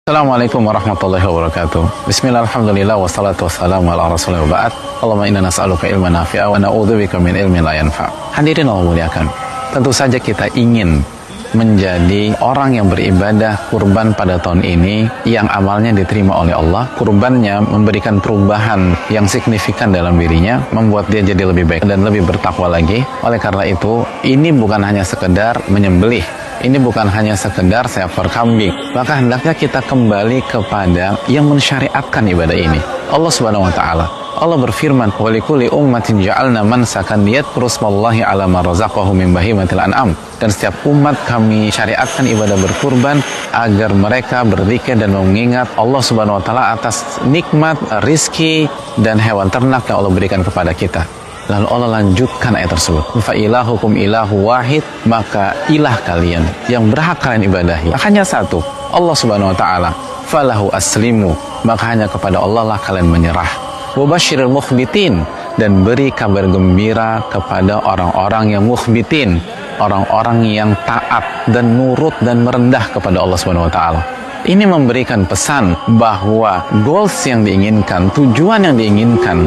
Assalamualaikum warahmatullahi wabarakatuh. Bismillah, alhamdulillah, wassalatu wassalamu ala rasulillah wa ba'd. Allahumma inna nas'aluka ilman nafi'a wa na'udzubika min ilmin la yanfa'. Hadirin Allah muliakan, tentu saja kita ingin menjadi orang yang beribadah kurban pada tahun ini yang amalnya diterima oleh Allah. Kurbannya memberikan perubahan yang signifikan dalam dirinya, membuat dia jadi lebih baik dan lebih bertakwa lagi. Oleh karena itu, ini bukan hanya sekedar menyembelih, ini bukan hanya sekedar seekor kambing, maka hendaknya kita kembali kepada yang mensyariatkan ibadah ini. Allah Subhanahu wa taala, Allah berfirman, "Wa likulli ummatin ja'alna mansakan liyadhkuru smallahi 'ala ma razaqahum min bahimatil an'am." Dan setiap umat kami syariatkan ibadah berkurban agar mereka berzikir dan mengingat Allah Subhanahu wa taala atas nikmat rizki dan hewan ternak yang Allah berikan kepada kita. Lalu Allah lanjutkan ayat tersebut, fa ilahukum ilahu wahid, maka ilah kalian yang berhak kalian ibadahi hanya satu, Allah Subhanahu wa taala. Falahu aslimu, maka hanya kepada Allah lah kalian menyerah. Wabasyiril mukhbitin, dan beri kabar gembira kepada orang-orang yang mukhbitin, orang-orang yang taat dan nurut dan merendah kepada Allah Subhanahu wa taala. Ini memberikan pesan bahwa goals yang diinginkan, tujuan yang diinginkan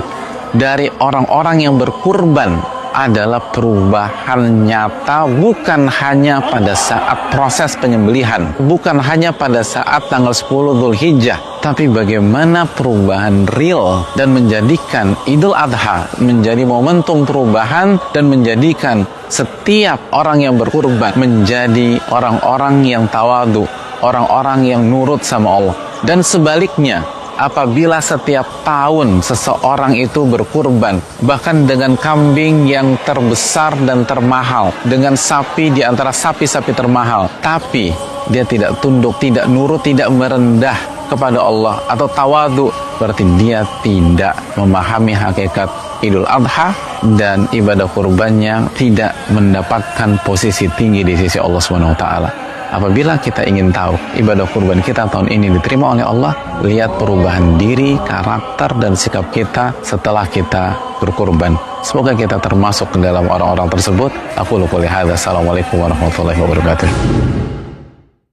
dari orang-orang yang berkurban adalah perubahan nyata, bukan hanya pada saat proses penyembelihan, bukan hanya pada saat tanggal 10 Dzulhijjah, tapi bagaimana perubahan real dan menjadikan Idul Adha menjadi momentum perubahan dan menjadikan setiap orang yang berkurban menjadi orang-orang yang tawadu, orang-orang yang nurut sama Allah. Dan sebaliknya, apabila setiap tahun seseorang itu berkurban, bahkan dengan kambing yang terbesar dan termahal, dengan sapi di antara sapi-sapi termahal, tapi dia tidak tunduk, tidak nurut, tidak merendah kepada Allah atau tawadu, berarti dia tidak memahami hakikat Idul Adha dan ibadah kurbannya tidak mendapatkan posisi tinggi di sisi Allah Subhanahu wa taala. Apabila kita ingin tahu ibadah kurban kita tahun ini diterima oleh Allah, lihat perubahan diri, karakter, dan sikap kita setelah kita berkurban. Semoga kita termasuk ke dalam orang-orang tersebut. Aku qouli hadza. Assalamualaikum warahmatullahi wabarakatuh.